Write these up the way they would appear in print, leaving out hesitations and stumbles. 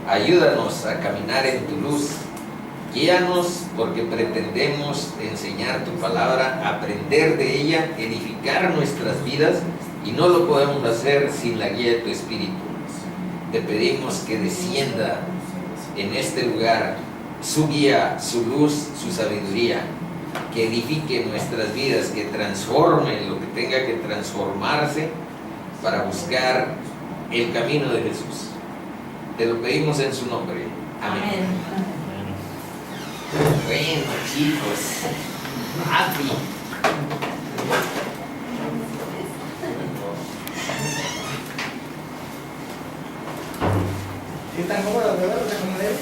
Ayúdanos a caminar en tu luz. Guíanos porque pretendemos enseñar tu palabra, aprender de ella, edificar nuestras vidas, y no lo podemos hacer sin la guía de tu Espíritu. Te pedimos que descienda en este lugar su guía, su luz, su sabiduría, que edifique nuestras vidas, que transforme lo que tenga que transformarse para buscar el camino de Jesús. Te lo pedimos en su nombre. Amén. Bueno, chicos, rápido. ¿Sí están cómodos, verdad? ¿Están cómodos?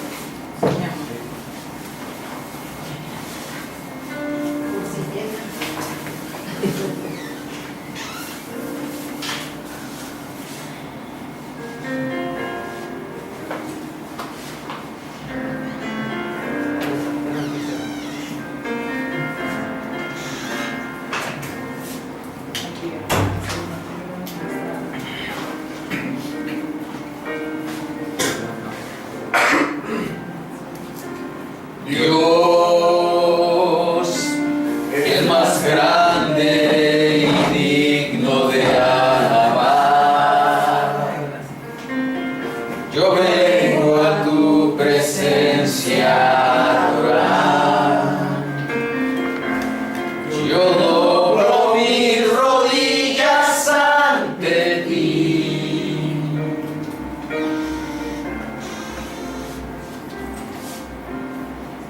Dios, el más grande y digno de alabar, yo vengo a tu presencia a adorar. Yo doblo mis rodillas ante ti.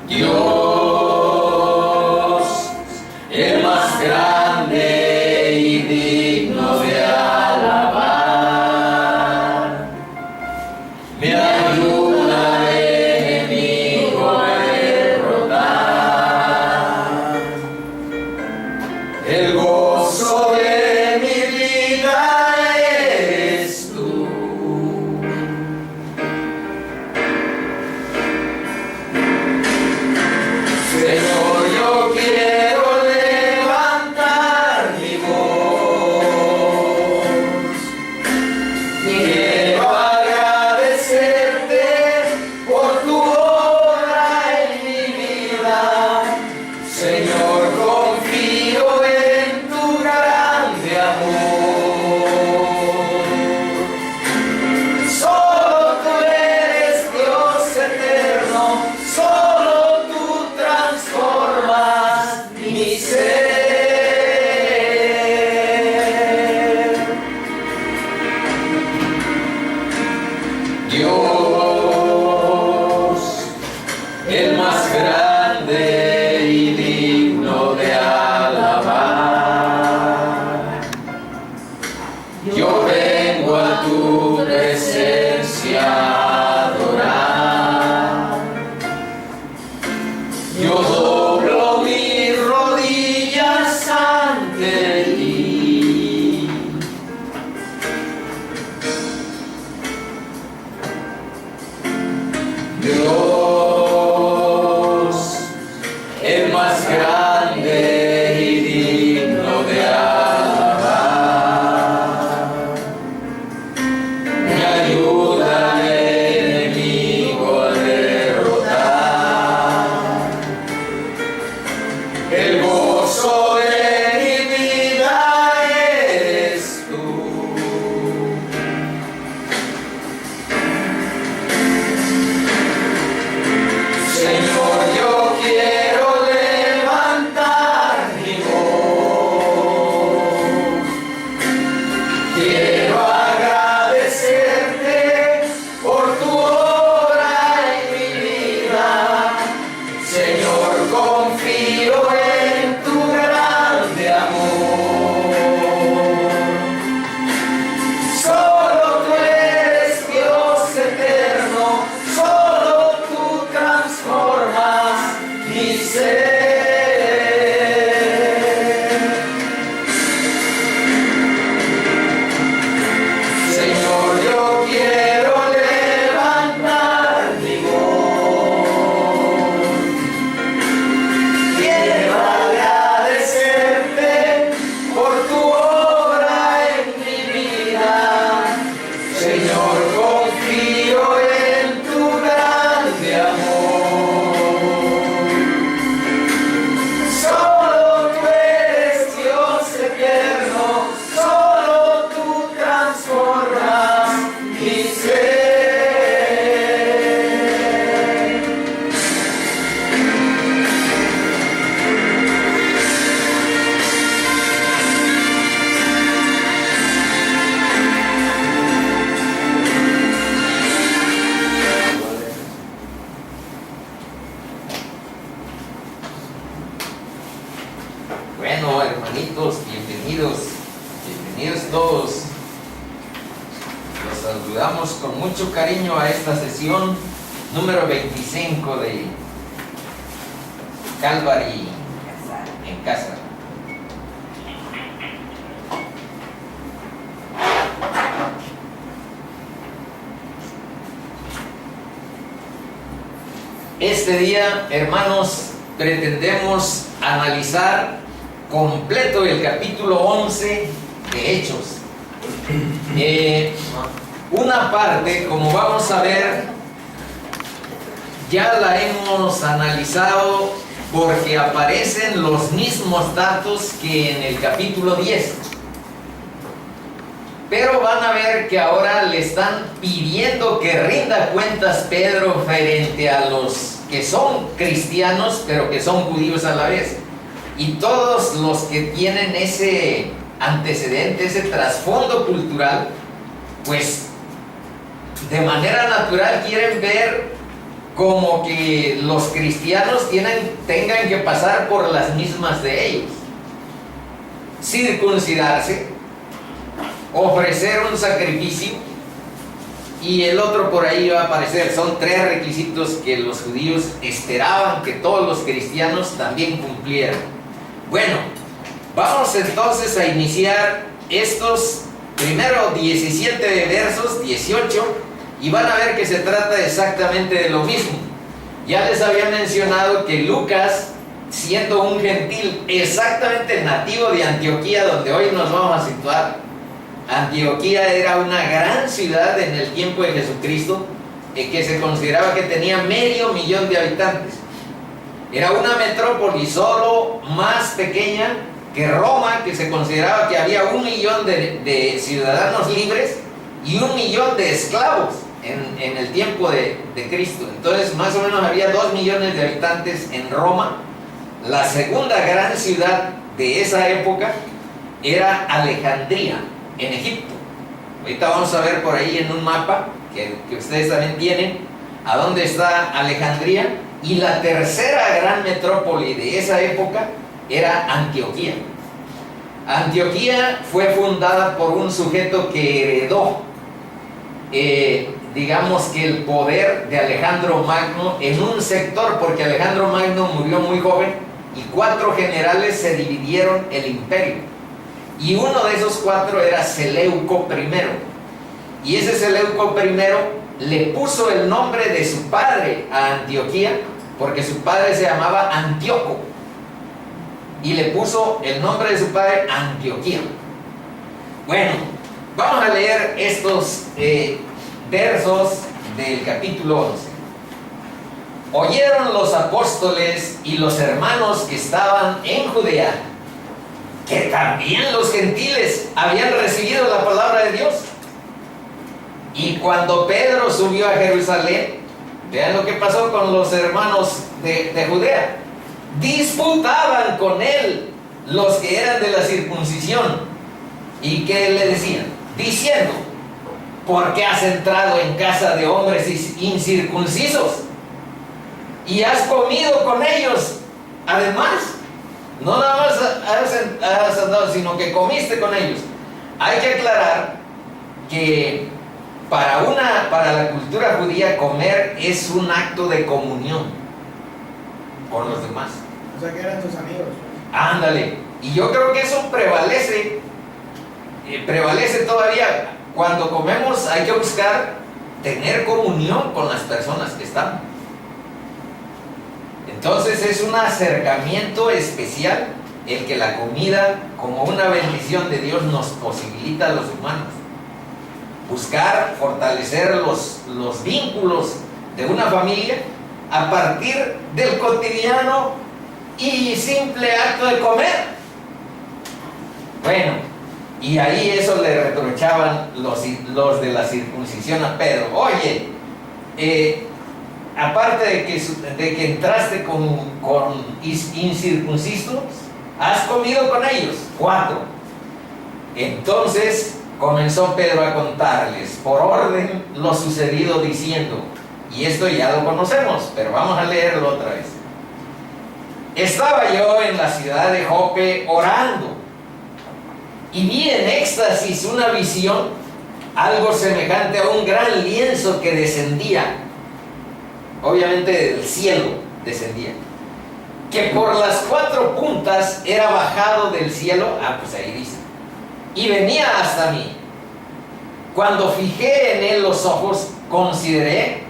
Dios, el más grande y digno de alabar, me ayuda el enemigo a derrotar. El gozo de mi vida eres tú. Señor, yo quiero levantar mi voz. Quiero agradecerte por tu obra en mi vida. Señor, confío en tu grande amor. Solo tú eres Dios eterno, solo tú transformas mi ser. Dios, el más grande y digno de alabar, yo vengo a tu presencia a adorar. Yo doblo mis rodillas ante ti. Dios, el más grande y digno de alabar, me ayuda el enemigo a derrotar. El gozo de mi vida eres tú. mucho cariño a esta sesión número 25 de Calvary en casa. Este día, hermanos, pretendemos analizar completo el capítulo 11 de Hechos. Una parte, como vamos a ver, ya la hemos analizado porque aparecen los mismos datos que en el capítulo 10. Pero van a ver que ahora le están pidiendo que rinda cuentas Pedro frente a los que son cristianos, pero que son judíos a la vez. Y todos los que tienen ese antecedente, ese trasfondo cultural, pues de manera natural quieren ver como que los cristianos tengan que pasar por las mismas de ellos. Circuncidarse, ofrecer un sacrificio, y el otro por ahí va a aparecer. Son 3 requisitos que los judíos esperaban que todos los cristianos también cumplieran. Bueno, vamos entonces a iniciar estos primero 17 versos, 18, y van a ver que se trata exactamente de lo mismo. Ya les había mencionado que Lucas, siendo un gentil exactamente nativo de Antioquía, donde hoy nos vamos a situar, Antioquía era una gran ciudad en el tiempo de Jesucristo, que se consideraba que tenía 500,000 de habitantes. Era una metrópoli solo más pequeña que Roma, que se consideraba que había 1,000,000 de ciudadanos libres y 1,000,000 de esclavos en el tiempo de Cristo. Entonces más o menos había 2,000,000 de habitantes en Roma. La segunda gran ciudad de esa época era Alejandría, en Egipto. Ahorita vamos a ver por ahí en un mapa que ustedes también tienen a dónde está Alejandría. Y la tercera gran metrópoli de esa época era Antioquía. Antioquía fue fundada por un sujeto que heredó, digamos que el poder de Alejandro Magno en un sector, porque Alejandro Magno murió muy joven y 4 generales se dividieron el imperio. Y uno de esos 4 era Seleuco I. Y ese Seleuco I le puso el nombre de su padre a Antioquía, porque su padre se llamaba Antíoco, y le puso el nombre de su padre Antioquía. Bueno, vamos a leer estos versos del capítulo 11. Oyeron los apóstoles y los hermanos que estaban en Judea que también los gentiles habían recibido la palabra de Dios. Y cuando Pedro subió a Jerusalén, vean lo que pasó con los hermanos de Judea. Disputaban con él los que eran de la circuncisión. ¿Y qué le decían? Diciendo: ¿por qué has entrado en casa de hombres incircuncisos y has comido con ellos? Además, no nada más has andado, sino que comiste con ellos. Hay que aclarar que para la cultura judía, comer es un acto de comunión con los demás. O sea que eran tus amigos. Ándale. Y yo creo que eso prevalece todavía. Cuando comemos hay que buscar tener comunión con las personas que están. Entonces es un acercamiento especial el que la comida, como una bendición de Dios, nos posibilita a los humanos. Buscar fortalecer los vínculos de una familia a partir del cotidiano y simple acto de comer. Bueno, y ahí eso le reprochaban los de la circuncisión a Pedro. Oye, aparte de que entraste con incircuncisos, has comido con ellos. 4. Entonces comenzó Pedro a contarles por orden lo sucedido, diciendo, y esto ya lo conocemos, pero vamos a leerlo otra vez. Estaba yo en la ciudad de Jope orando, y vi en éxtasis una visión. algo semejante a un gran lienzo que descendía, obviamente del cielo descendía, que por las 4 puntas era bajado del cielo, pues ahí dice, y venía hasta mí. Cuando fijé en él los ojos, consideré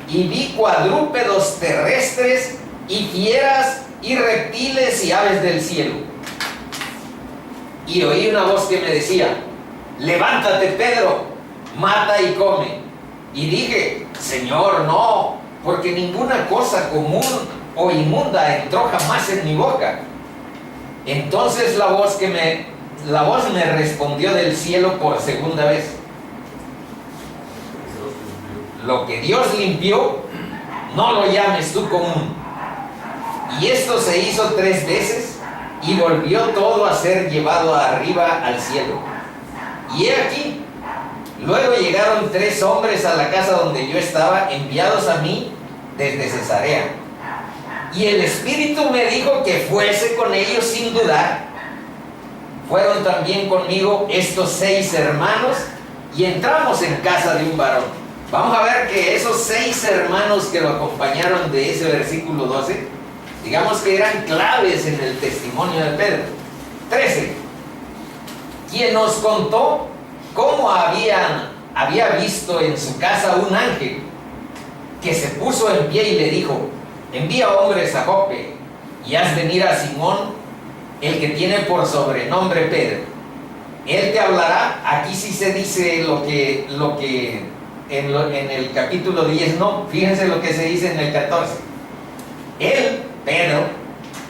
y vi cuadrúpedos terrestres y fieras y reptiles y aves del cielo. Y oí una voz que me decía: levántate, Pedro, mata y come. Y dije: Señor, no, porque ninguna cosa común o inmunda entró jamás en mi boca. Entonces la voz me respondió del cielo por segunda vez: lo que Dios limpió, no lo llames tú común. Y esto se hizo 3 veces, y volvió todo a ser llevado arriba al cielo. Y he aquí, luego llegaron 3 hombres a la casa donde yo estaba, enviados a mí desde Cesarea. Y el Espíritu me dijo que fuese con ellos sin dudar. Fueron también conmigo estos 6 hermanos, y entramos en casa de un varón. Vamos a ver que esos 6 hermanos que lo acompañaron de ese versículo 12, digamos que eran claves en el testimonio de Pedro. 13. Quien nos contó cómo había visto en su casa un ángel que se puso en pie y le dijo: envía hombres a Jope y haz venir a Simón, el que tiene por sobrenombre Pedro. Él te hablará. Aquí sí se dice lo que en el capítulo 10 no. Fíjense lo que se dice en el 14. Él, Pedro,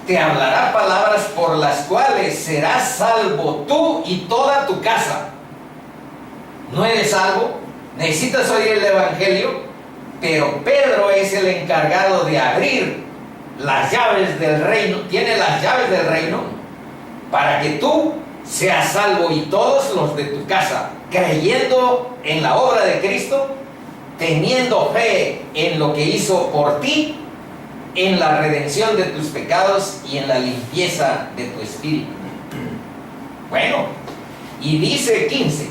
te hablará palabras por las cuales serás salvo tú y toda tu casa. ¿No eres salvo? Necesitas oír el evangelio, pero Pedro es el encargado de abrir las llaves del reino. Tiene las llaves del reino para que tú seas salvo y todos los de tu casa, creyendo en la obra de Cristo, teniendo fe en lo que hizo por ti, en la redención de tus pecados y en la limpieza de tu espíritu. Bueno, y dice 15: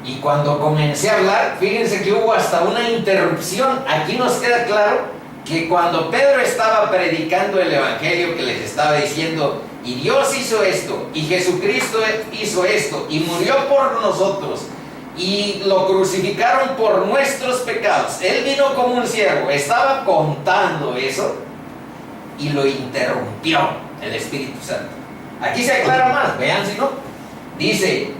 y cuando comencé a hablar, fíjense que hubo hasta una interrupción. Aquí nos queda claro que cuando Pedro estaba predicando el evangelio, que les estaba diciendo: y Dios hizo esto, y Jesucristo hizo esto, y murió por nosotros, y lo crucificaron por nuestros pecados, Él vino como un siervo, estaba contando eso, y lo interrumpió el Espíritu Santo. Aquí se aclara más, vean si no. Dice: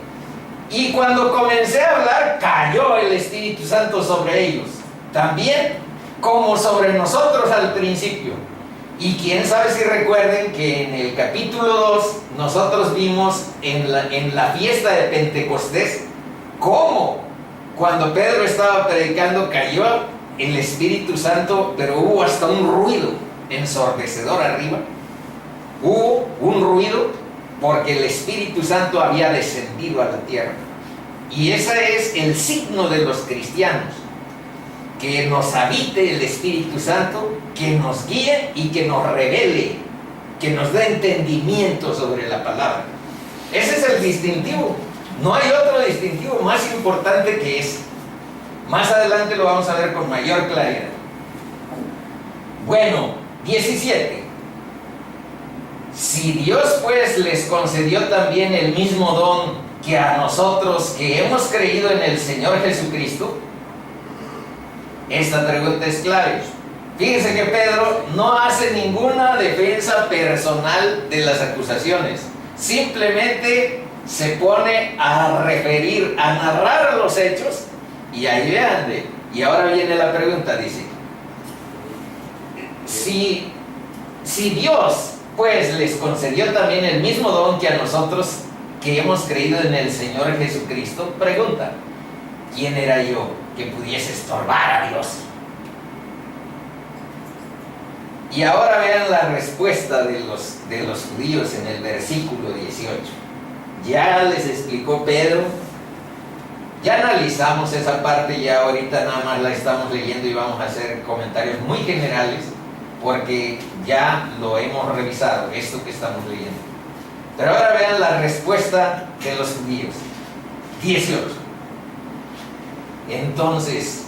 y cuando comencé a hablar, cayó el Espíritu Santo sobre ellos, también como sobre nosotros al principio. Y quién sabe si recuerden que en el capítulo 2 nosotros vimos en la fiesta de Pentecostés cómo cuando Pedro estaba predicando cayó el Espíritu Santo, pero hubo hasta un ruido ensordecedor arriba. Hubo un ruido porque el Espíritu Santo había descendido a la tierra. Y ese es el signo de los cristianos: que nos habite el Espíritu Santo, que nos guíe y que nos revele, que nos dé entendimiento sobre la palabra. Ese es el distintivo. No hay otro distintivo más importante que ese. Más adelante lo vamos a ver con mayor claridad. Bueno, 17. Si Dios pues les concedió también el mismo don que a nosotros que hemos creído en el Señor Jesucristo. Esta pregunta es clave. Fíjense que Pedro no hace ninguna defensa personal de las acusaciones. Simplemente se pone a referir, a narrar los hechos. Y ahí vean, y ahora viene la pregunta, dice: si Dios pues les concedió también el mismo don que a nosotros que hemos creído en el Señor Jesucristo, pregunta: ¿quién era yo que pudiese estorbar a Dios? Y ahora vean la respuesta de los judíos en el versículo 18. Ya les explicó Pedro, ya analizamos esa parte, ya ahorita nada más la estamos leyendo y vamos a hacer comentarios muy generales porque ya lo hemos revisado, esto que estamos leyendo. Pero ahora vean la respuesta de los judíos. 18. Entonces,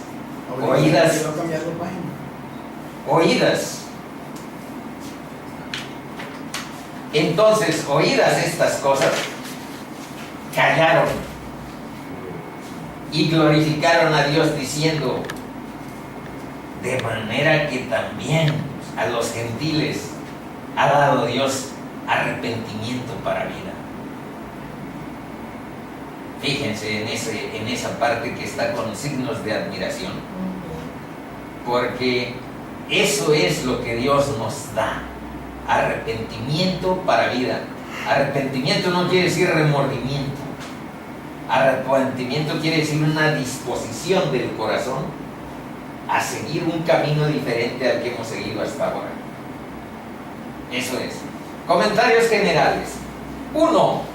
oídas estas cosas, callaron y glorificaron a Dios diciendo, de manera que también a los gentiles ha dado Dios arrepentimiento para vida. Fíjense en esa parte que está con signos de admiración, porque eso es lo que Dios nos da, arrepentimiento para vida. Arrepentimiento no quiere decir remordimiento. Arrepentimiento quiere decir una disposición del corazón a seguir un camino diferente al que hemos seguido hasta ahora. Eso es. Comentarios generales. 1.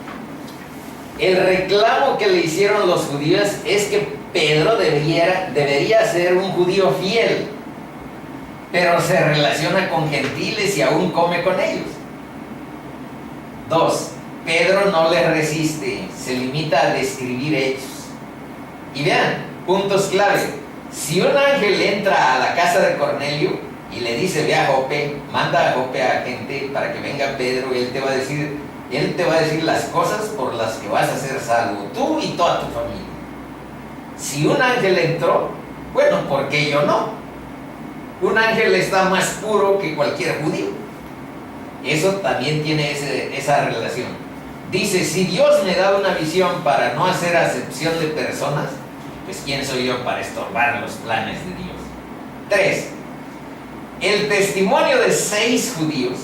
El reclamo que le hicieron los judíos es que Pedro debería ser un judío fiel, pero se relaciona con gentiles y aún come con ellos. 2. Pedro no les resiste, se limita a describir hechos. Y vean, puntos clave. Si un ángel entra a la casa de Cornelio y le dice, ve a Jope, manda a Jope a gente para que venga Pedro, y él te va a decir las cosas por las que vas a ser salvo, tú y toda tu familia. Si un ángel entró, bueno, ¿por qué yo no? Un ángel está más puro que cualquier judío. Eso también tiene esa relación. Dice, si Dios me da una visión para no hacer acepción de personas, pues ¿quién soy yo para estorbar los planes de Dios? 3. El testimonio de 6 judíos.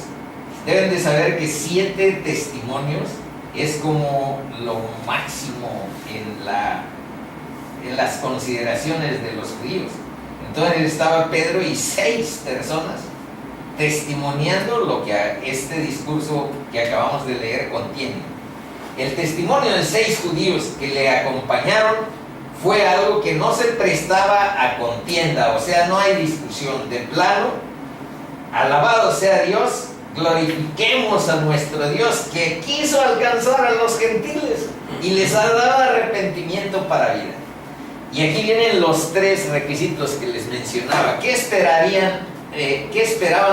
Deben de saber que 7 testimonios es como lo máximo en las consideraciones de los judíos. Entonces estaba Pedro y 6 personas testimoniando lo que este discurso que acabamos de leer contiene. El testimonio de 6 judíos que le acompañaron fue algo que no se prestaba a contienda, o sea, no hay discusión. De plano, alabado sea Dios, glorifiquemos a nuestro Dios que quiso alcanzar a los gentiles y les ha dado arrepentimiento para vida. Y aquí vienen los 3 requisitos que les mencionaba. ¿Qué esperaban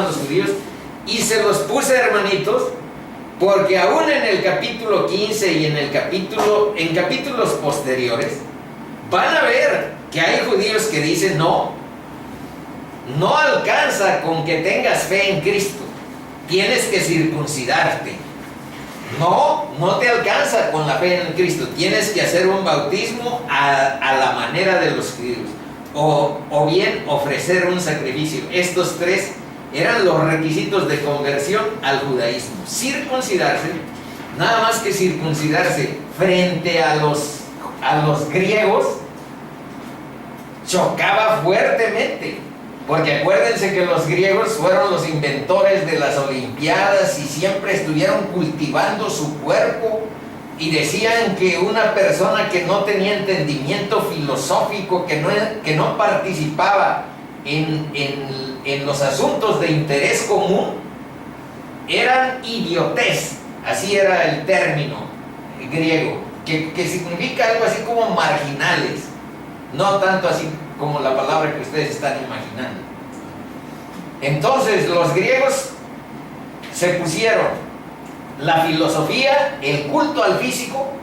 los judíos? Y se los puse, hermanitos, porque aún en el capítulo 15 y en capítulos posteriores van a ver que hay judíos que dicen no alcanza con que tengas fe en Cristo, tienes que circuncidarte. No te alcanza con la fe en Cristo, tienes que hacer un bautismo a la manera de los judíos, o bien ofrecer un sacrificio. Estos 3 eran los requisitos de conversión al judaísmo. Circuncidarse, nada más que circuncidarse frente a los griegos, chocaba fuertemente. Porque acuérdense que los griegos fueron los inventores de las olimpiadas y siempre estuvieron cultivando su cuerpo, y decían que una persona que no tenía entendimiento filosófico, que no participaba en los asuntos de interés común, eran idiotez. Así era el término griego, que significa algo así como marginales, no tanto así como la palabra que ustedes están imaginando. Entonces los griegos se pusieron la filosofía, el culto al físico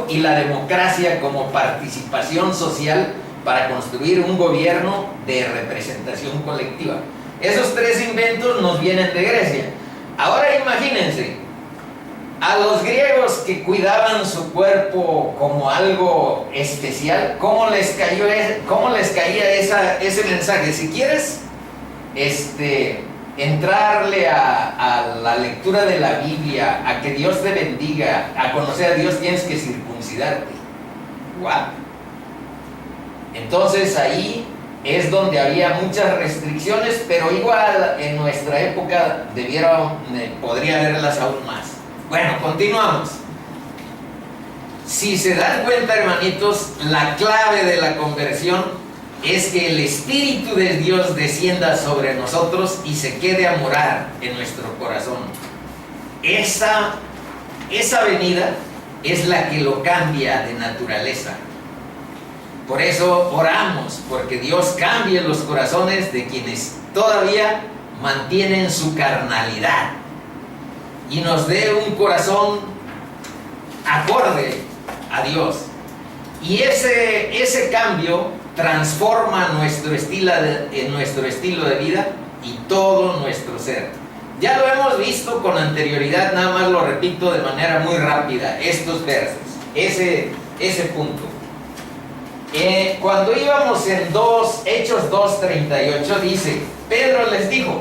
y la democracia como participación social para construir un gobierno de representación colectiva. Esos 3 inventos nos vienen de Grecia. Ahora imagínense a los griegos que cuidaban su cuerpo como algo especial, ¿cómo les caía ese mensaje? Si quieres entrarle a la lectura de la Biblia, a que Dios te bendiga, a conocer a Dios, tienes que circuncidarte. ¡Wow! Entonces ahí es donde había muchas restricciones, pero igual en nuestra época podría haberlas aún más. Bueno, continuamos. Si se dan cuenta, hermanitos, la clave de la conversión es que el Espíritu de Dios descienda sobre nosotros y se quede a morar en nuestro corazón. Esa venida es la que lo cambia de naturaleza. Por eso oramos, porque Dios cambie los corazones de quienes todavía mantienen su carnalidad y nos dé un corazón acorde a Dios. Y ese cambio transforma nuestro estilo de vida y todo nuestro ser. Ya lo hemos visto con anterioridad, nada más lo repito de manera muy rápida, estos versos, ese punto. Cuando íbamos en Hechos 2:38 dice, Pedro les dijo,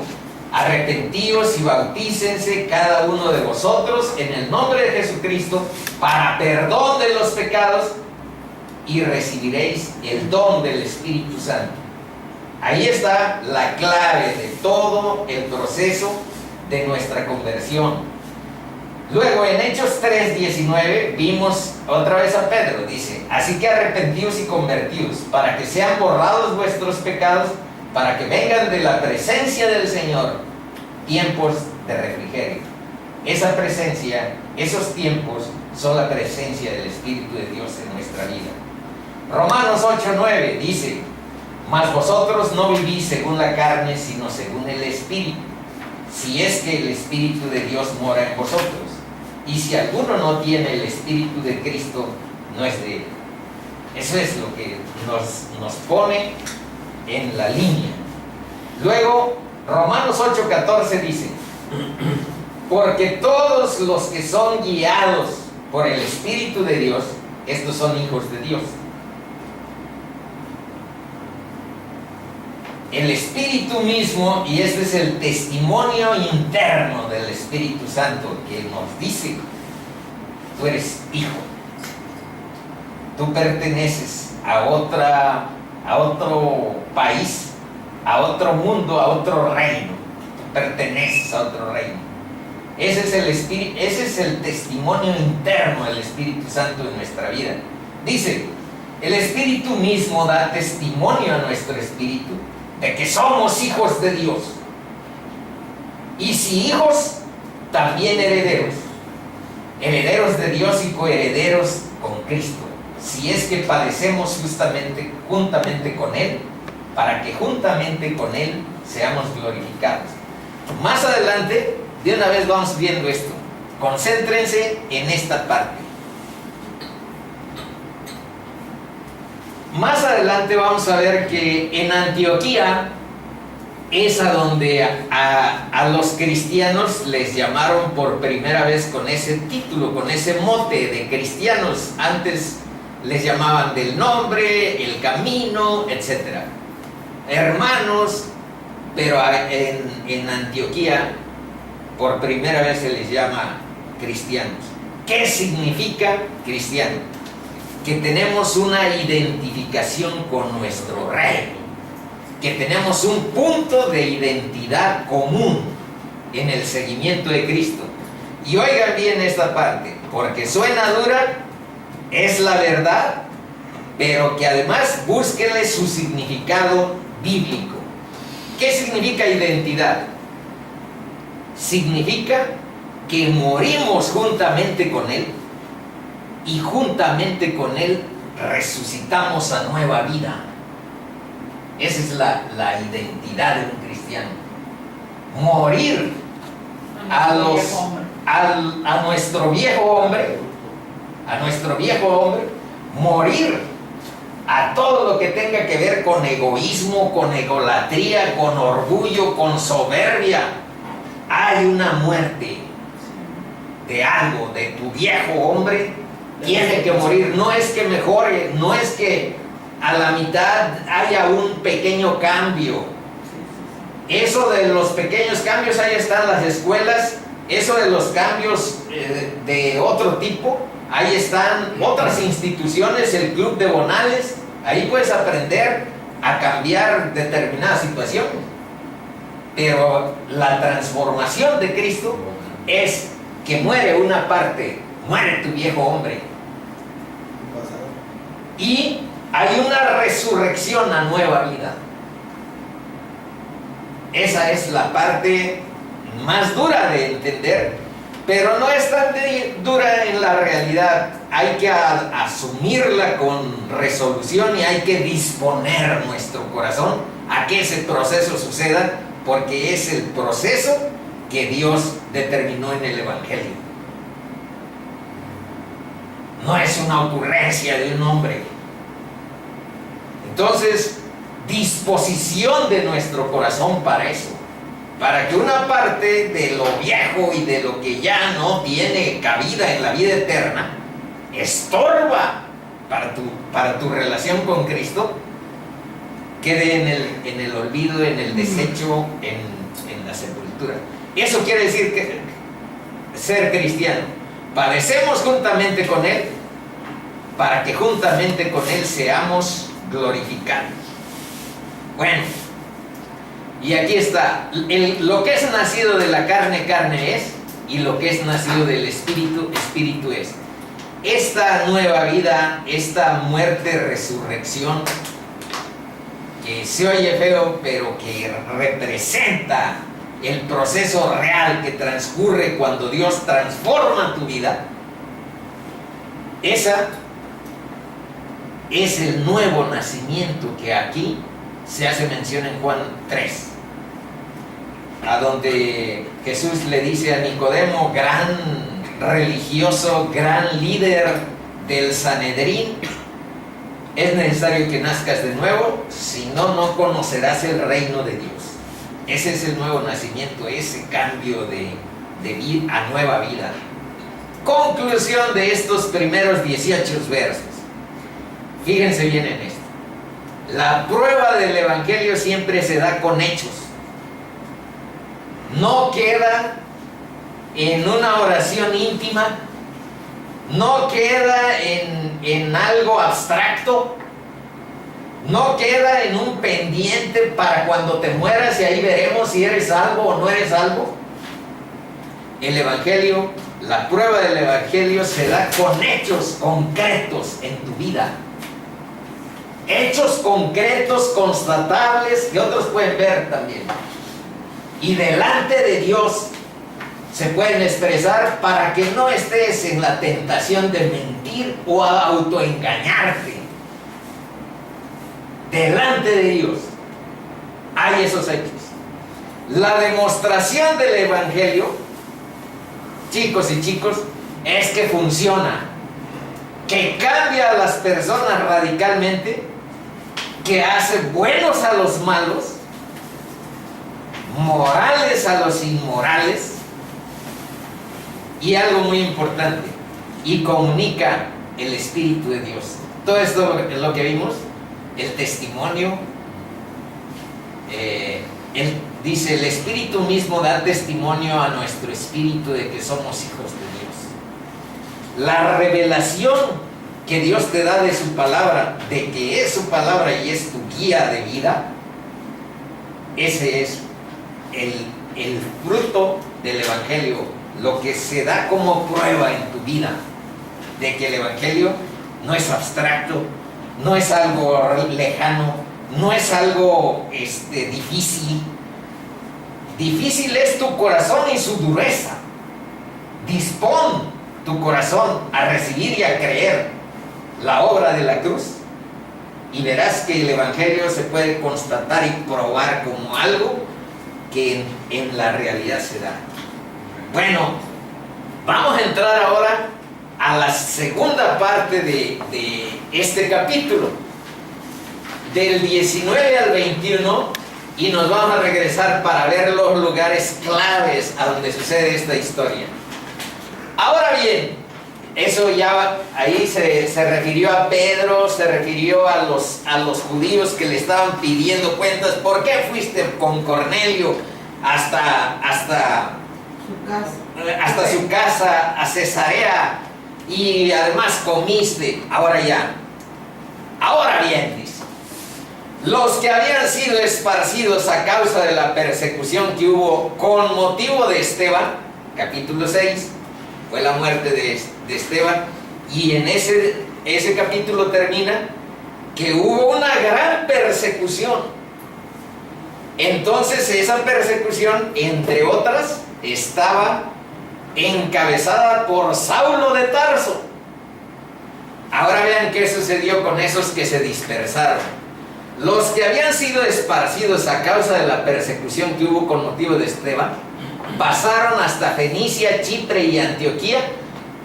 arrepentíos y bautícense cada uno de vosotros en el nombre de Jesucristo para perdón de los pecados y recibiréis el don del Espíritu Santo. Ahí está la clave de todo el proceso de nuestra conversión. Luego en Hechos 3:19 vimos otra vez a Pedro, dice, así que arrepentíos y convertíos para que sean borrados vuestros pecados, para que vengan de la presencia del Señor tiempos de refrigerio. Esa presencia, esos tiempos son la presencia del Espíritu de Dios en nuestra vida. Romanos 8:9 dice, mas vosotros no vivís según la carne, sino según el Espíritu, si es que el Espíritu de Dios mora en vosotros. Y si alguno no tiene el Espíritu de Cristo, no es de él. Eso es lo que nos pone en la línea. Luego, Romanos 8:14 dice, porque todos los que son guiados por el Espíritu de Dios, estos son hijos de Dios. El Espíritu mismo, y este es el testimonio interno del Espíritu Santo que nos dice, tú eres hijo, tú perteneces a otro país, a otro mundo, a otro reino, tú perteneces a otro reino. Ese es el testimonio interno del Espíritu Santo en nuestra vida. Dice, el Espíritu mismo da testimonio a nuestro espíritu de que somos hijos de Dios. Y si hijos, también herederos. Herederos de Dios y coherederos con Cristo. Si es que padecemos juntamente con Él, para que juntamente con Él seamos glorificados. Más adelante, de una vez vamos viendo esto. Concéntrense en esta parte. Más adelante vamos a ver que en Antioquía es a donde a los cristianos les llamaron por primera vez con ese título, con ese mote de cristianos. Antes les llamaban del nombre, el camino, etc. Hermanos, pero en Antioquía por primera vez se les llama cristianos. ¿Qué significa cristiano? Que tenemos una identificación con nuestro reino, que tenemos un punto de identidad común en el seguimiento de Cristo. Y oigan bien esta parte, porque suena dura, es la verdad, pero que además búsquenle su significado bíblico. ¿Qué significa identidad? Significa que morimos juntamente con Él y juntamente con Él resucitamos a nueva vida. Esa es la identidad de un cristiano. Morir a nuestro viejo hombre, morir a todo lo que tenga que ver con egoísmo, con egolatría, con orgullo, con soberbia. Hay una muerte de algo, de tu viejo hombre. Tiene que morir. No es que mejore, no es que a la mitad haya un pequeño cambio. Eso de los pequeños cambios, ahí están las escuelas. Eso de los cambios de otro tipo, ahí están otras instituciones, el Club de Bonales. Ahí puedes aprender a cambiar determinada situación. Pero la transformación de Cristo es que muere una parte, muere tu viejo hombre. Y hay una resurrección a nueva vida. Esa es la parte más dura de entender, pero no es tan dura en la realidad. hay que asumirla con resolución y hay que disponer nuestro corazón a que ese proceso suceda, porque es el proceso que Dios determinó en el Evangelio. No es una ocurrencia de un hombre. Entonces, disposición de nuestro corazón para eso, para que una parte de lo viejo y de lo que ya no tiene cabida en la vida eterna, estorba para tu relación con Cristo, quede en el olvido, en el desecho, en la sepultura. Eso quiere decir que ser cristiano. Padecemos juntamente con Él, para que juntamente con Él seamos glorificados. Bueno, y aquí está, lo que es nacido de la carne, carne es, y lo que es nacido del Espíritu, Espíritu es. Esta nueva vida, esta muerte, resurrección, que se oye feo, pero que representa el proceso real que transcurre cuando Dios transforma tu vida, esa es el nuevo nacimiento que aquí se hace mención en Juan 3, a donde Jesús le dice a Nicodemo, gran religioso, gran líder del Sanedrín: es necesario que nazcas de nuevo, si no, no conocerás el reino de Dios. Ese es el nuevo nacimiento, ese cambio de vida a nueva vida. Conclusión de estos primeros 18 versos. Fíjense bien en esto. La prueba del Evangelio siempre se da con hechos. No queda en una oración íntima, no queda en algo abstracto, no queda en un pendiente para cuando te mueras y ahí veremos si eres salvo o no eres salvo. El Evangelio, la prueba del Evangelio se da con hechos concretos en tu vida. Hechos concretos, constatables, que otros pueden ver también. Y delante de Dios se pueden expresar para que no estés en la tentación de mentir o autoengañarte. Delante de Dios hay esos hechos. La demostración del Evangelio, chicos y chicos, es que funciona, que cambia a las personas radicalmente, que hace buenos a los malos, morales a los inmorales, y algo muy importante, y comunica el Espíritu de Dios. Todo esto es lo que vimos, el testimonio. Dice, el Espíritu mismo da testimonio a nuestro espíritu de que somos hijos de Dios. La revelación que Dios te da de su palabra, de que es su palabra y es tu guía de vida, ese es el fruto del Evangelio, lo que se da como prueba en tu vida de que el Evangelio no es abstracto, no es algo lejano, no es algo difícil. Difícil es tu corazón y su dureza. Dispón tu corazón a recibir y a creer la obra de la cruz, y verás que el Evangelio se puede constatar y probar como algo que en la realidad se da. Bueno, vamos a entrar ahora a la segunda parte de este capítulo, del 19 al 21, y nos vamos a regresar para ver los lugares claves a donde sucede esta historia. Ahora bien, eso ya ahí se refirió a Pedro, se refirió a los judíos que le estaban pidiendo cuentas. ¿Por qué fuiste con Cornelio hasta su casa, a Cesarea, y además comiste? Ahora bien, dice, los que habían sido esparcidos a causa de la persecución que hubo con motivo de Esteban, capítulo 6, fue la muerte de Esteban, y en ese capítulo termina que hubo una gran persecución. Entonces esa persecución, entre otras, estaba encabezada por Saulo de Tarso. Ahora vean qué sucedió con esos que se dispersaron. Los que habían sido esparcidos a causa de la persecución que hubo con motivo de Esteban, pasaron hasta Fenicia, Chipre y Antioquía,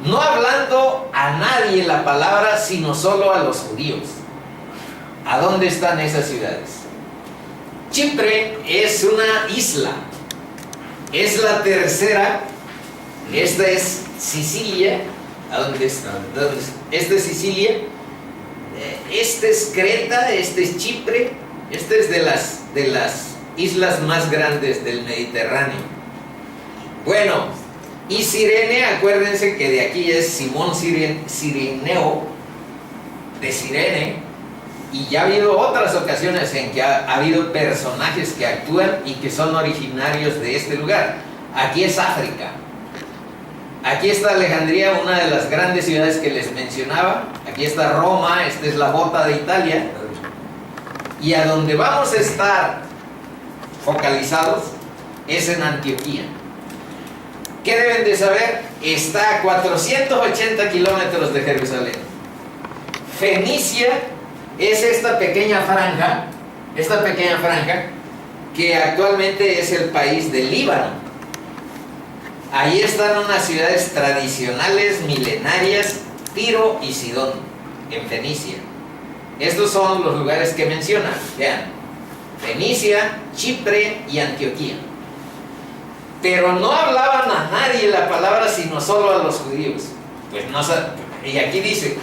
no hablando a nadie la palabra, sino solo a los judíos. ¿A dónde están esas ciudades? Chipre es una isla, es la tercera. Esta es Sicilia. ¿A dónde está? Esta es Sicilia, este es Creta, este es Chipre, este es de las islas más grandes del Mediterráneo. Bueno, y Cirene, acuérdense que de aquí es Simón Cireneo, de Cirene, y ya ha habido otras ocasiones en que ha habido personajes que actúan y que son originarios de este lugar. Aquí es África. Aquí está Alejandría, una de las grandes ciudades que les mencionaba. Aquí está Roma, esta es la bota de Italia. Y a donde vamos a estar focalizados es en Antioquía. ¿Qué deben de saber? Está a 480 kilómetros de Jerusalén. Fenicia es esta pequeña franja que actualmente es el país del Líbano. Ahí están unas ciudades tradicionales, milenarias, Tiro y Sidón, en Fenicia. Estos son los lugares que menciona. Vean, Fenicia, Chipre y Antioquía. Pero no hablaban a nadie la palabra, sino solo a los judíos. Pues no, y aquí dice,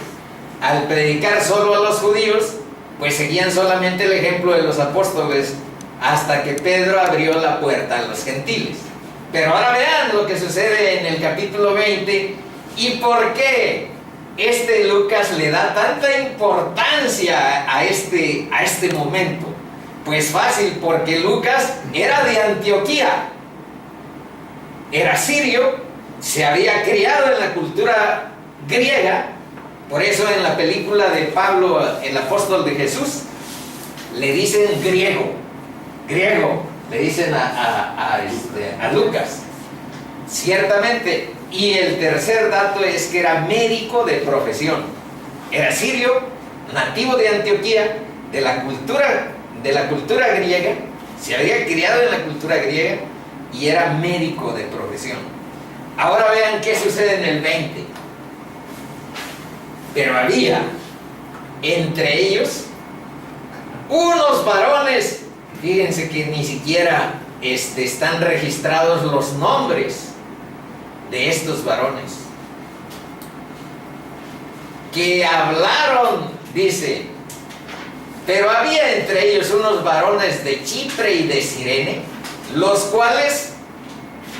al predicar solo a los judíos, pues seguían solamente el ejemplo de los apóstoles, hasta que Pedro abrió la puerta a los gentiles. Pero ahora vean lo que sucede en el capítulo 20 y por qué Lucas le da tanta importancia a este momento. Pues fácil, porque Lucas era de Antioquía, era sirio, se había criado en la cultura griega. Por eso en la película de Pablo, el apóstol de Jesús, le dicen griego, le dicen a Lucas, ciertamente. Y el tercer dato es que era médico de profesión, era sirio, nativo de Antioquía, de la cultura griega, se había criado en la cultura griega y era médico de profesión. Ahora vean qué sucede en el 20. Pero había entre ellos unos varones. Fíjense que ni siquiera están registrados los nombres de estos varones, que hablaron, dice, pero había entre ellos unos varones de Chipre y de Cirene, los cuales,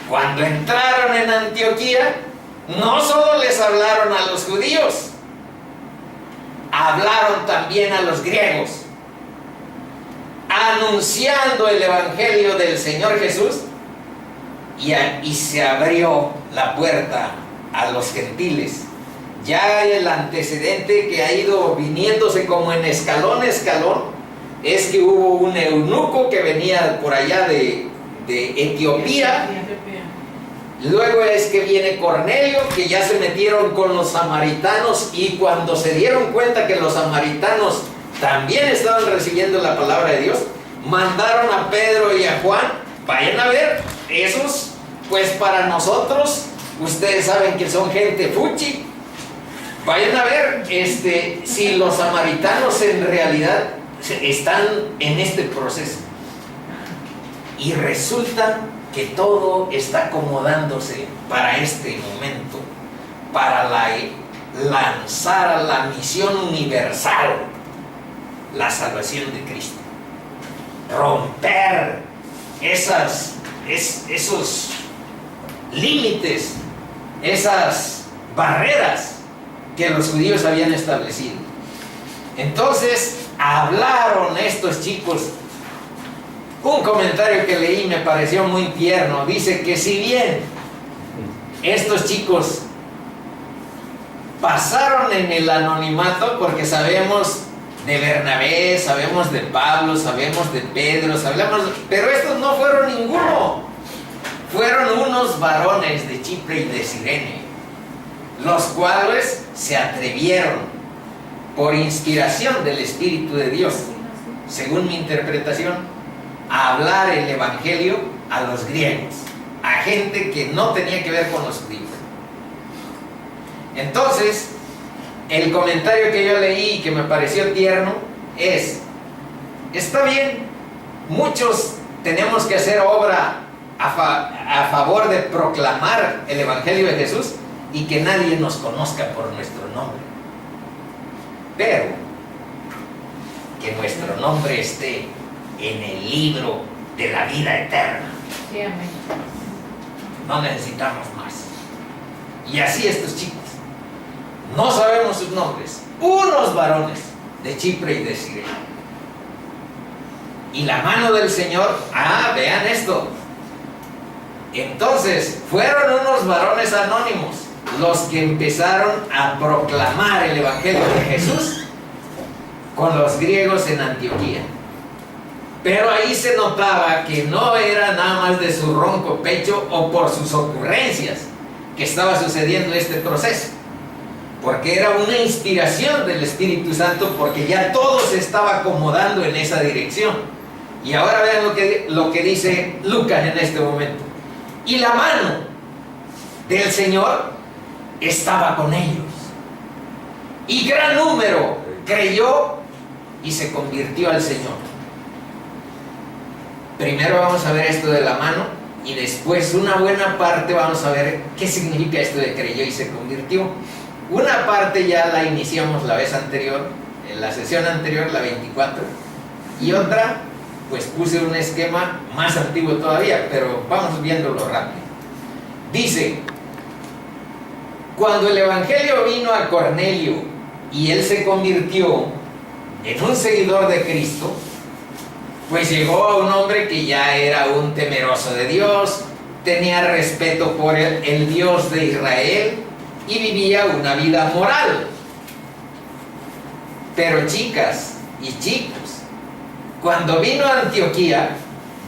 cuando entraron en Antioquía, no solo les hablaron a los judíos, hablaron también a los griegos, anunciando el evangelio del Señor Jesús, y se abrió la puerta a los gentiles. Ya el antecedente que ha ido viniéndose como en escalón es que hubo un eunuco que venía por allá de Etiopía. Luego es que viene Cornelio, que ya se metieron con los samaritanos, y cuando se dieron cuenta que los samaritanos también estaban recibiendo la palabra de Dios, mandaron a Pedro y a Juan, vayan a ver, esos, pues para nosotros, ustedes saben que son gente fuchi, vayan a ver si los samaritanos en realidad están en este proceso. Y resulta que todo está acomodándose para este momento, para lanzar a la misión universal, la salvación de Cristo, romper esos límites, esas barreras que los judíos habían establecido. Entonces hablaron estos chicos. Un comentario que leí me pareció muy tierno. Dice que si bien estos chicos pasaron en el anonimato, porque sabemos de Bernabé, sabemos de Pablo, sabemos de Pedro, pero estos no fueron ninguno. Fueron unos varones de Chipre y de Cirene, los cuales se atrevieron por inspiración del Espíritu de Dios, según mi interpretación, a hablar el Evangelio a los griegos, a gente que no tenía que ver con los judíos. Entonces, el comentario que yo leí y que me pareció tierno es: está bien, muchos tenemos que hacer obra a favor de proclamar el Evangelio de Jesús y que nadie nos conozca por nuestro nombre, pero que nuestro nombre esté en el libro de la vida eterna. Sí, amén. No necesitamos más. Y así estos chicos, no sabemos sus nombres, unos varones de Chipre y de Sirene. Y la mano del Señor, vean esto. Entonces, fueron unos varones anónimos los que empezaron a proclamar el Evangelio de Jesús con los griegos en Antioquía. Pero ahí se notaba que no era nada más de su ronco pecho o por sus ocurrencias que estaba sucediendo este proceso, porque era una inspiración del Espíritu Santo, porque ya todo se estaba acomodando en esa dirección. Y ahora vean lo que dice Lucas en este momento. Y la mano del Señor estaba con ellos, y gran número creyó y se convirtió al Señor. Primero vamos a ver esto de la mano, y después una buena parte vamos a ver qué significa esto de creyó y se convirtió. Una parte ya la iniciamos la vez anterior, en la sesión anterior, la 24, y otra pues puse un esquema más antiguo todavía, pero vamos viéndolo rápido. Dice: cuando el Evangelio vino a Cornelio y él se convirtió en un seguidor de Cristo, pues llegó a un hombre que ya era un temeroso de Dios, tenía respeto por el Dios de Israel y vivía una vida moral. Pero chicas y chicos, cuando vino a Antioquía,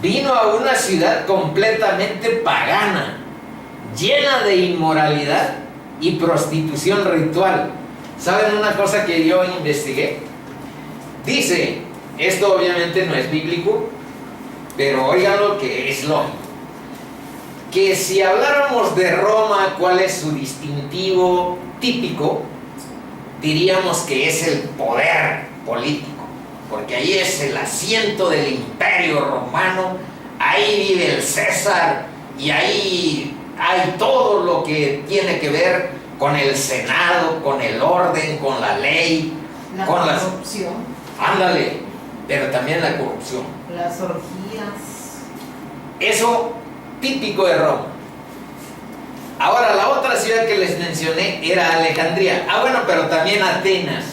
vino a una ciudad completamente pagana, llena de inmoralidad y prostitución ritual. ¿Saben una cosa que yo investigué? Dice, esto obviamente no es bíblico, pero oigan lo que es lógico, que si habláramos de Roma, ¿cuál es su distintivo típico? Diríamos que es el poder político, porque ahí es el asiento del imperio romano, ahí vive el César y ahí hay todo lo que tiene que ver con el Senado, con el orden, con la ley, con la corrupción. Ándale, pero también la corrupción. Las orgías. Eso típico de Roma. Ahora, la otra ciudad que les mencioné era Alejandría. Bueno, pero también Atenas.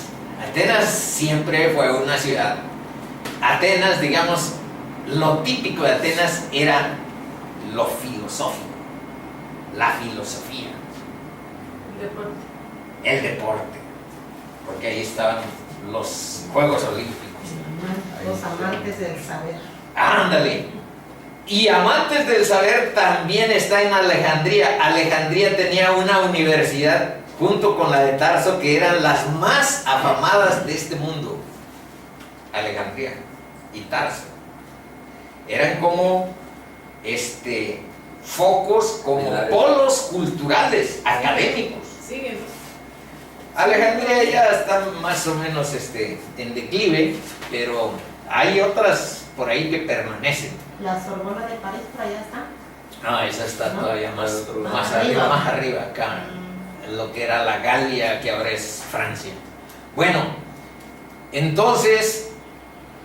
Atenas siempre fue una ciudad. Atenas, digamos, lo típico de Atenas era lo filosófico, la filosofía, el deporte, porque ahí estaban los Juegos Olímpicos. Los amantes del saber. Ándale. Y amantes del saber también está en Alejandría. Alejandría tenía una universidad junto con la de Tarso que eran las más afamadas de este mundo. Alejandría y Tarso eran como focos, como polos culturales, académicos. Síguenos. Alejandría ya está más o menos en declive, pero hay otras por ahí que permanecen. La Sorbona de París, por allá está. Esa está ¿No? todavía más arriba. más arriba, acá, lo que era la Galia, que ahora es Francia. Bueno, entonces,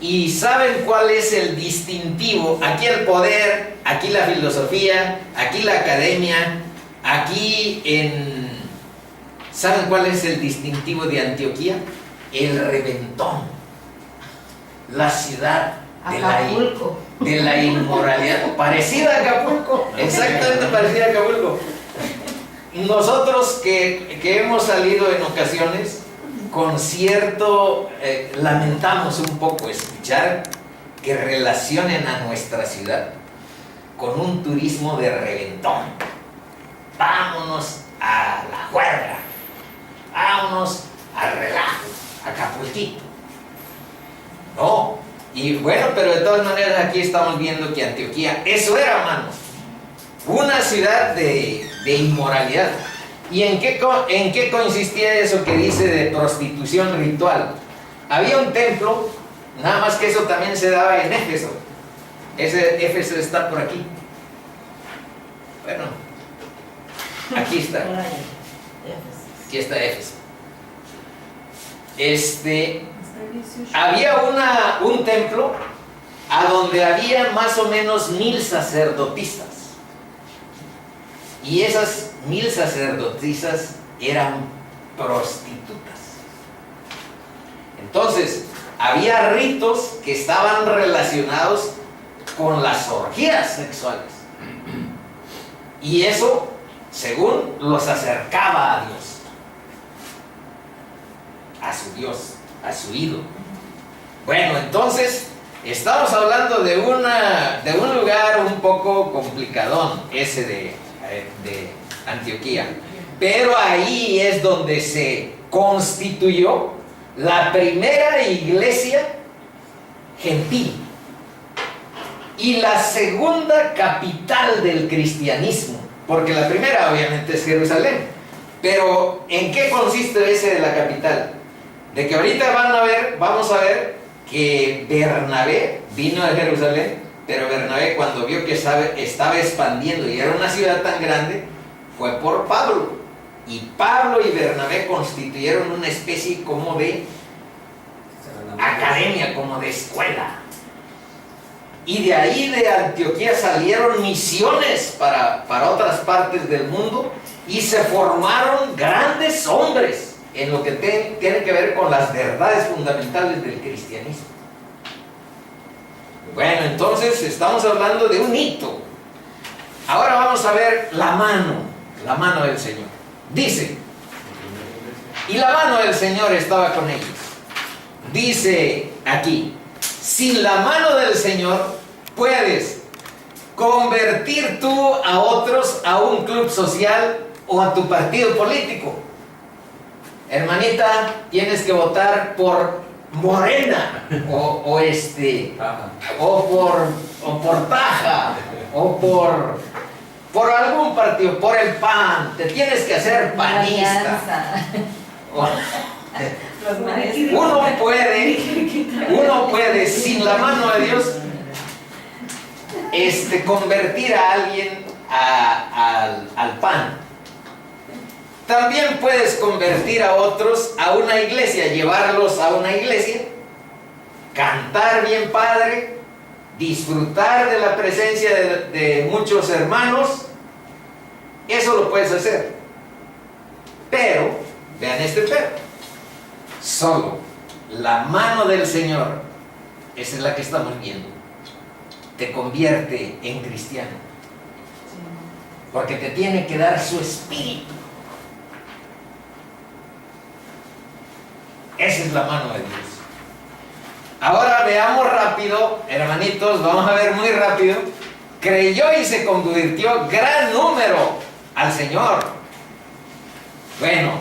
¿y saben cuál es el distintivo? Aquí el poder, aquí la filosofía, aquí la academia, ¿saben cuál es el distintivo de Antioquía? El reventón, la ciudad Acapulco. de la inmoralidad, parecida a Acapulco, exactamente parecida a Acapulco. Nosotros que hemos salido en ocasiones, con cierto, lamentamos un poco escuchar que relacionen a nuestra ciudad con un turismo de reventón. Vámonos a la juerga, vámonos al relajo. Acapulquito. No. Y bueno, pero de todas maneras aquí estamos viendo que Antioquía, eso era, hermanos, una ciudad de inmoralidad. ¿Y en qué consistía eso que dice de prostitución ritual? Había un templo, nada más que eso también se daba en Éfeso. Éfeso está por aquí. Bueno, aquí está. Aquí está Éfeso. Había un templo a donde había más o menos 1000 sacerdotisas. Y esas 1000 sacerdotisas eran prostitutas. Entonces, había ritos que estaban relacionados con las orgías sexuales. Y eso, según, los acercaba a Dios, a su Dios, a su ídolo. Bueno, entonces, estamos hablando de un lugar un poco complicadón, ese de Antioquía. Pero ahí es donde se constituyó la primera iglesia gentil y la segunda capital del cristianismo, porque la primera obviamente es Jerusalén. Pero ¿en qué consiste ese de la capital? De que ahorita vamos a ver que Bernabé vino de Jerusalén, pero Bernabé, cuando vio que estaba expandiendo y era una ciudad tan grande, fue por Pablo. Y Pablo y Bernabé constituyeron una especie como de academia, como de escuela. Y de ahí de Antioquía salieron misiones para otras partes del mundo y se formaron grandes hombres en lo que tiene que ver con las verdades fundamentales del cristianismo. Bueno, entonces estamos hablando de un hito. Ahora vamos a ver la mano del Señor. Dice, y la mano del Señor estaba con ellos. Dice aquí, sin la mano del Señor puedes convertir tú a otros a un club social o a tu partido político. Hermanita, tienes que votar por Morena o por Taja o por algún partido, por el PAN, te tienes que hacer panista. Uno puede sin la mano de Dios convertir a alguien al PAN. También puedes convertir a otros a una iglesia, llevarlos a una iglesia, cantar bien padre, disfrutar de la presencia de muchos hermanos. Eso lo puedes hacer. Pero, vean este pero, solo la mano del Señor, esa es la que estamos viendo, te convierte en cristiano. Porque te tiene que dar su espíritu. Esa es la mano de Dios. Ahora veamos rápido, hermanitos, vamos a ver muy rápido. Creyó y se convirtió gran número al Señor. Bueno,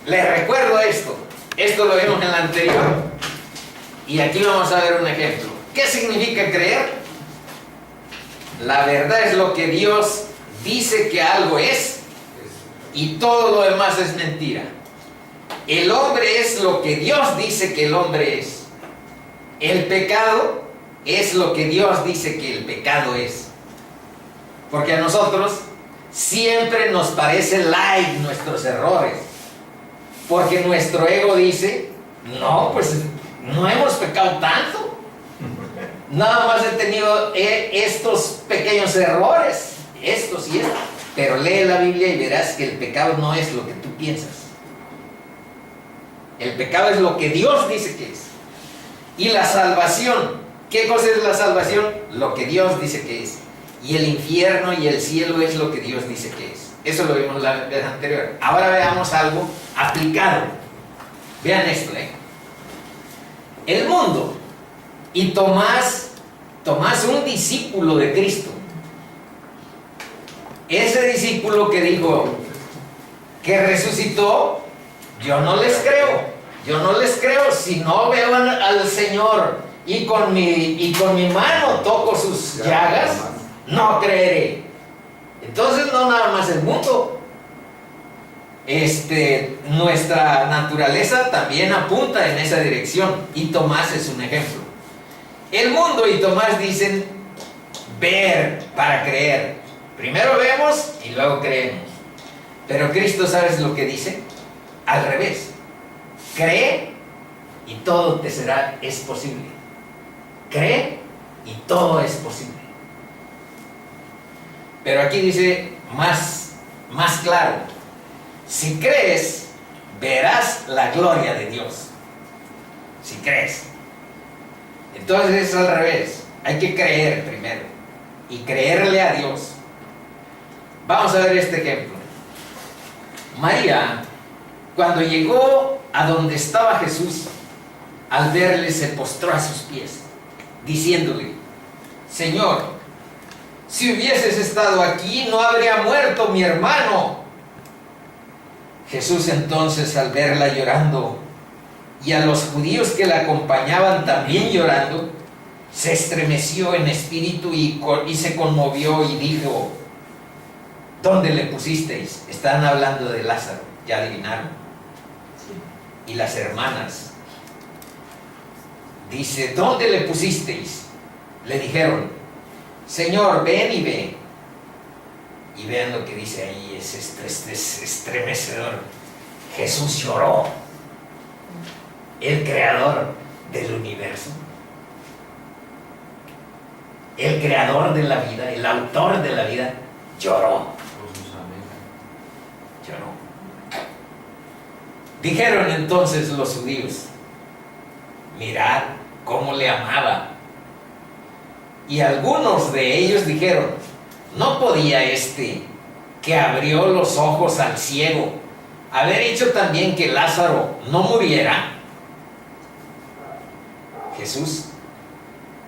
les recuerdo esto. Esto lo vimos en la anterior. Y aquí vamos a ver un ejemplo. ¿Qué significa creer? La verdad es lo que Dios dice que algo es, y todo lo demás es mentira. El hombre es lo que Dios dice que el hombre es. El pecado es lo que Dios dice que el pecado es. Porque a nosotros siempre nos parece light nuestros errores. Porque nuestro ego dice, no, pues no hemos pecado tanto. Nada más he tenido estos pequeños errores, estos y estos. Pero lee la Biblia y verás que el pecado no es lo que tú piensas. El pecado es lo que Dios dice que es. Y la salvación, ¿qué cosa es la salvación? Lo que Dios dice que es. Y el infierno y el cielo es lo que Dios dice que es. Eso lo vimos la vez anterior. Ahora veamos algo aplicado. Vean esto, El mundo. Y Tomás, un discípulo de Cristo. Ese discípulo que dijo que resucitó, yo no les creo. Yo no les creo si no veo al Señor y con mi mano toco sus llagas, no creeré. Entonces no nada más el mundo. Nuestra naturaleza también apunta en esa dirección y Tomás es un ejemplo. El mundo y Tomás dicen ver para creer. Primero vemos y luego creemos. Pero Cristo, ¿sabes lo que dice? Al revés. Cree y todo te es posible. Cree y todo es posible. Pero aquí dice más claro. Si crees, verás la gloria de Dios. Si crees. Entonces es al revés. Hay que creer primero y creerle a Dios. Vamos a ver este ejemplo. María, cuando llegó a donde estaba Jesús, al verle se postró a sus pies, diciéndole: Señor, si hubieses estado aquí, no habría muerto mi hermano. Jesús entonces, al verla llorando, y a los judíos que la acompañaban también llorando, se estremeció en espíritu y se conmovió y dijo: ¿Dónde le pusisteis? Están hablando de Lázaro, ya adivinaron. Sí. Y las hermanas, dice: ¿Dónde le pusisteis? Le dijeron: Señor, ven y ve. Y vean lo que dice ahí, es estremecedor. Jesús lloró. El creador del universo, el creador de la vida, el autor de la vida, lloró. Lloró. Dijeron entonces los judíos: mirad cómo le amaba. Y algunos de ellos dijeron: ¿no podía que abrió los ojos al ciego haber hecho también que Lázaro no muriera? Jesús,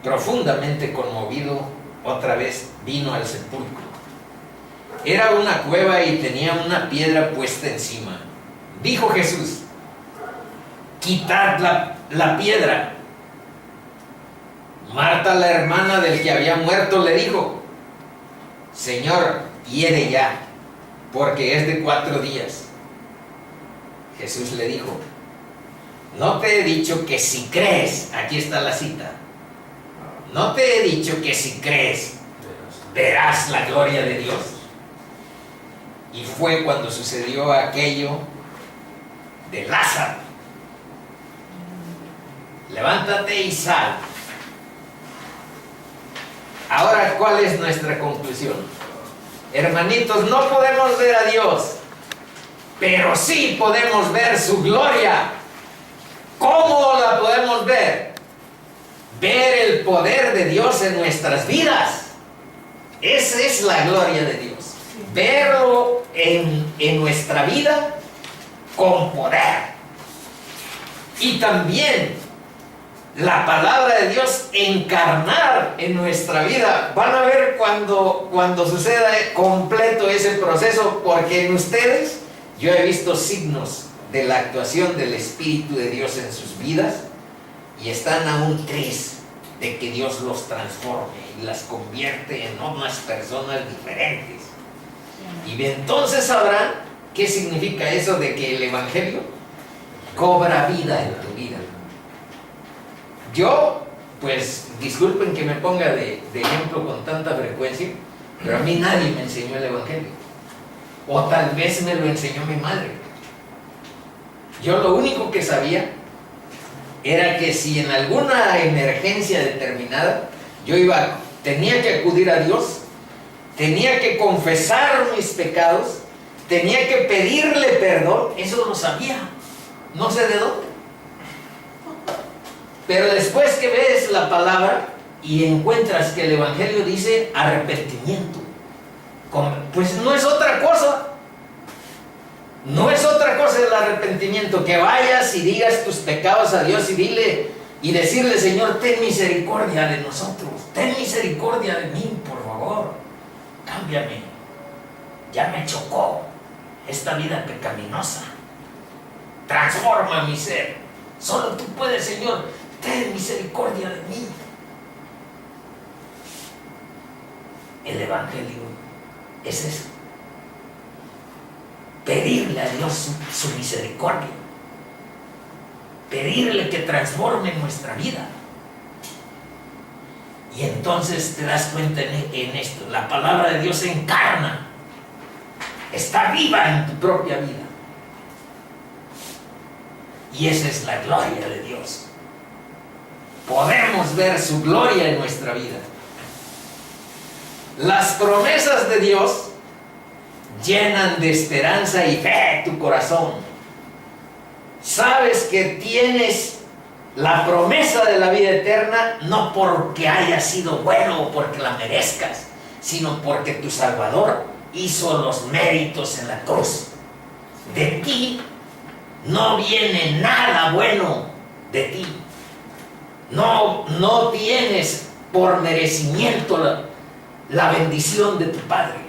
profundamente conmovido, otra vez vino al sepulcro. Era una cueva y tenía una piedra puesta encima. Dijo Jesús: quitad la piedra. Marta, la hermana del que había muerto, le dijo: Señor, hiere ya, porque es de 4 días. Jesús le dijo: no te he dicho que si crees, aquí está la cita, no te he dicho que si crees, verás la gloria de Dios. Y fue cuando sucedió aquello de Lázaro: levántate y sal. Ahora, ¿cuál es nuestra conclusión? Hermanitos, no podemos ver a Dios, pero sí podemos ver su gloria. ¿Cómo la podemos ver? Ver el poder de Dios en nuestras vidas. Esa es la gloria de Dios. Verlo en nuestra vida con poder. Y también la palabra de Dios encarnar en nuestra vida. Van a ver cuando suceda completo ese proceso, porque en ustedes yo he visto signos de la actuación del Espíritu de Dios en sus vidas, y están aún tristes de que Dios los transforme y las convierte en unas personas diferentes. Y entonces sabrán qué significa eso de que el Evangelio cobra vida en tu vida. Yo, pues, disculpen que me ponga de ejemplo con tanta frecuencia, pero a mí nadie me enseñó el Evangelio. O tal vez me lo enseñó mi madre. Yo lo único que sabía era que si en alguna emergencia determinada tenía que acudir a Dios, tenía que confesar mis pecados, tenía que pedirle perdón. Eso lo sabía, no sé de dónde. Pero después que ves la palabra y encuentras que el Evangelio dice arrepentimiento, pues no es otra cosa. No es otra cosa el arrepentimiento, que vayas y digas tus pecados a Dios y decirle: Señor, ten misericordia de nosotros, ten misericordia de mí, por favor, cámbiame, ya me chocó esta vida pecaminosa, transforma mi ser. Solo tú puedes, Señor. Ten misericordia de mí. El Evangelio es eso. Pedirle a Dios su misericordia. Pedirle que transforme nuestra vida. Y entonces te das cuenta en esto. La palabra de Dios se encarna. Está viva en tu propia vida. Y esa es la gloria de Dios. Podemos ver su gloria en nuestra vida. Las promesas de Dios llenan de esperanza y fe tu corazón. Sabes que tienes la promesa de la vida eterna no porque hayas sido bueno o porque la merezcas, sino porque tu Salvador hizo los méritos en la cruz. De ti no viene nada bueno de ti. No tienes por merecimiento la bendición de tu Padre.